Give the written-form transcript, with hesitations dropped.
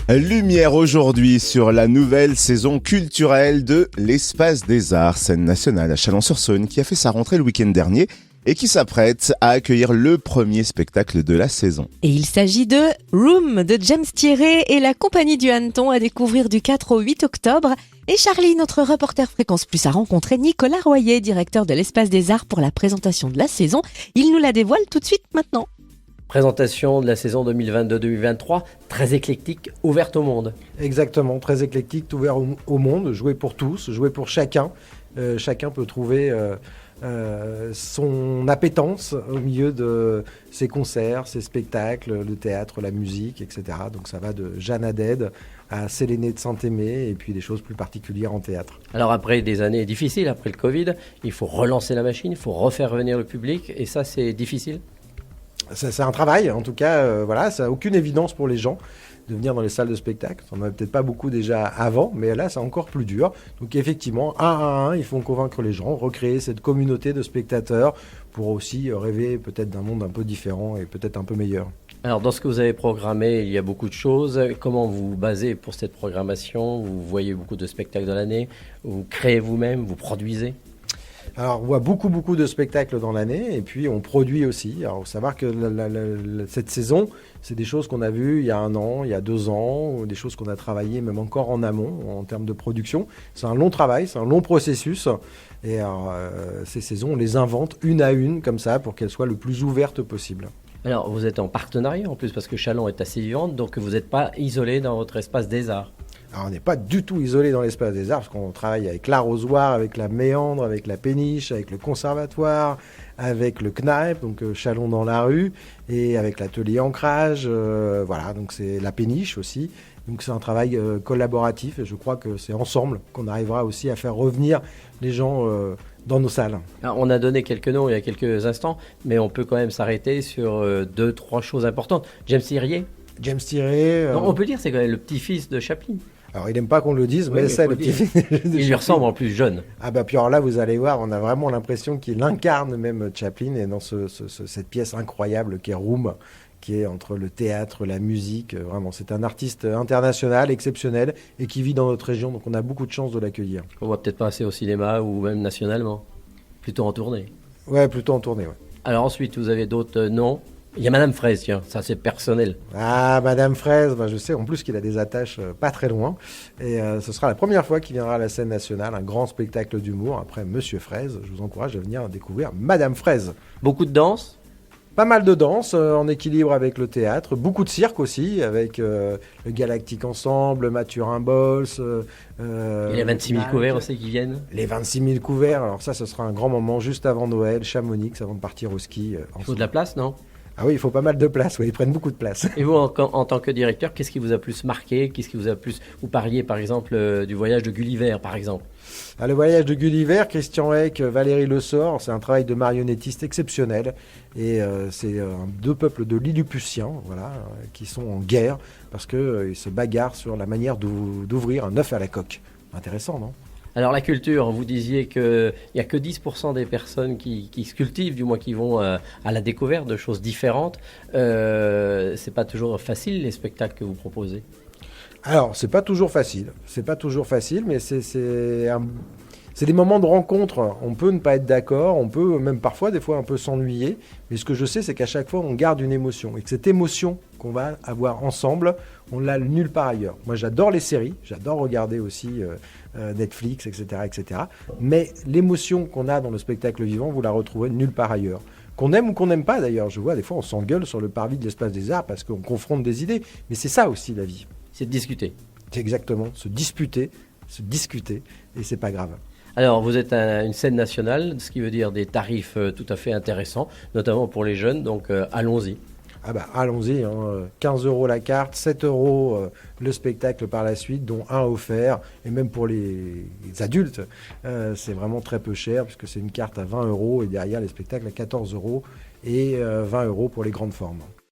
Lumière aujourd'hui sur la nouvelle saison culturelle de l'Espace des Arts, scène nationale à Chalon-sur-Saône, qui a fait sa rentrée le week-end dernier et qui s'apprête à accueillir le premier spectacle de la saison. Et il s'agit de Room de James Thierry et la compagnie du Hanneton à découvrir du 4 au 8 octobre. Et Charlie, notre reporter Fréquence Plus, a rencontré Nicolas Royer, directeur de l'Espace des Arts, pour la présentation de la saison. Il nous la dévoile tout de suite maintenant. Présentation de la saison 2022-2023, très éclectique, ouverte au monde. Exactement, très éclectique, ouvert au monde, joué pour tous, joué pour chacun. Chacun peut trouver son appétence au milieu de ses concerts, ses spectacles, le théâtre, la musique, etc. Donc ça va de Jeanne Haddad à Séléné de Saint-Aimé et puis des choses plus particulières en théâtre. Alors après des années difficiles, après le Covid, il faut relancer la machine, il faut refaire revenir le public et ça c'est difficile. C'est un travail, en tout cas, voilà, ça n'a aucune évidence pour les gens de venir dans les salles de spectacle. On n'en avait peut-être pas beaucoup déjà avant, mais là, c'est encore plus dur. Donc effectivement, un à un, il faut convaincre les gens, recréer cette communauté de spectateurs pour aussi rêver peut-être d'un monde un peu différent et peut-être un peu meilleur. Alors dans ce que vous avez programmé, il y a beaucoup de choses. Comment vous vous basez pour cette programmation? Vous voyez beaucoup de spectacles dans l'année, vous créez vous-même, vous produisez? Alors, on voit beaucoup de spectacles dans l'année et puis on produit aussi. Alors, il faut savoir que cette saison, c'est des choses qu'on a vues il y a 1 an, il y a 2 ans, ou des choses qu'on a travaillées même encore en amont en termes de production. C'est un long travail, c'est un long processus. Et alors, ces saisons, on les invente une à une comme ça pour qu'elles soient le plus ouvertes possible. Alors vous êtes en partenariat en plus parce que Chalon est assez vivante, donc vous n'êtes pas isolé dans votre espace des arts. Alors, on n'est pas du tout isolé dans l'espace des arts, parce qu'on travaille avec l'Arrosoir, avec la Méandre, avec la Péniche, avec le Conservatoire, avec le CNAEP, donc Chalon dans la rue, et avec l'atelier Ancrage, voilà, donc c'est la Péniche aussi. Donc c'est un travail collaboratif, et je crois que c'est ensemble qu'on arrivera aussi à faire revenir les gens dans nos salles. Alors, on a donné quelques noms il y a quelques instants, mais on peut quand même s'arrêter sur 2-3 choses importantes. James Thierry, James Thierry... on peut dire c'est quand même le petit-fils de Chaplin. Alors, il n'aime pas qu'on le dise, mais c'est le petit. Il lui ressemble en plus jeune. Ah bah puis alors là, vous allez voir, on a vraiment l'impression qu'il incarne même Chaplin et dans cette pièce incroyable qui est Room, qui est entre le théâtre, la musique. Vraiment, c'est un artiste international, exceptionnel et qui vit dans notre région, donc on a beaucoup de chance de l'accueillir. On va peut-être passer au cinéma ou même nationalement, plutôt en tournée. Ouais, plutôt en tournée, ouais. Alors ensuite, vous avez d'autres noms. Il y a Madame Fraise, tiens, ça c'est personnel. Ah, Madame Fraise, bah, je sais en plus qu'il a des attaches pas très loin. Et ce sera la première fois qu'il viendra à la scène nationale, un grand spectacle d'humour. Après Monsieur Fraise, je vous encourage à venir découvrir Madame Fraise. Beaucoup de danse. Pas mal de danse en équilibre avec le théâtre, beaucoup de cirque aussi, avec le Galactique Ensemble, Mathurin Bols. Il y a 26 000 couverts aussi qui viennent. Les 26 000 couverts, alors ça, ce sera un grand moment juste avant Noël, Chamonix, avant de partir au ski. Il faut de la place, non? Ah oui, il faut pas mal de place, oui, ils prennent beaucoup de place. Et vous, en tant que directeur, qu'est-ce qui vous a plus marqué? Qu'est-ce qui vous a plus... Vous parliez par exemple du voyage de Gulliver, par exemple. Ah, le voyage de Gulliver, Christian Hec, Valérie Le Sort, c'est un travail de marionnettiste exceptionnel. Et c'est 2 peuples de Lilliputiens, voilà, qui sont en guerre parce qu'ils se bagarrent sur la manière d'ouvrir un œuf à la coque. Intéressant, non? Alors la culture, vous disiez qu'il n'y a que 10% des personnes qui se cultivent, du moins qui vont à la découverte de choses différentes. C'est pas toujours facile les spectacles que vous proposez? Alors, c'est pas toujours facile, mais c'est des moments de rencontre. On peut ne pas être d'accord, on peut même parfois, des fois, un peu s'ennuyer. Mais ce que je sais, c'est qu'à chaque fois, on garde une émotion. Et que cette émotion qu'on va avoir ensemble, on l'a nulle part ailleurs. Moi, j'adore les séries, j'adore regarder aussi Netflix, etc. Mais l'émotion qu'on a dans le spectacle vivant, vous la retrouvez nulle part ailleurs. Qu'on aime ou qu'on n'aime pas, d'ailleurs. Je vois, des fois, on s'engueule sur le parvis de l'Espace des Arts parce qu'on confronte des idées. Mais c'est ça aussi, la vie. C'est de discuter. C'est exactement, se disputer, se discuter, et c'est pas grave. Alors, vous êtes une scène nationale, ce qui veut dire des tarifs tout à fait intéressants, notamment pour les jeunes, donc allons-y. Ah bah allons-y, hein. 15 € la carte, 7 € le spectacle par la suite, dont un offert, et même pour les adultes, c'est vraiment très peu cher, puisque c'est une carte à 20 € et derrière les spectacles à 14 € et 20 € pour les grandes formes.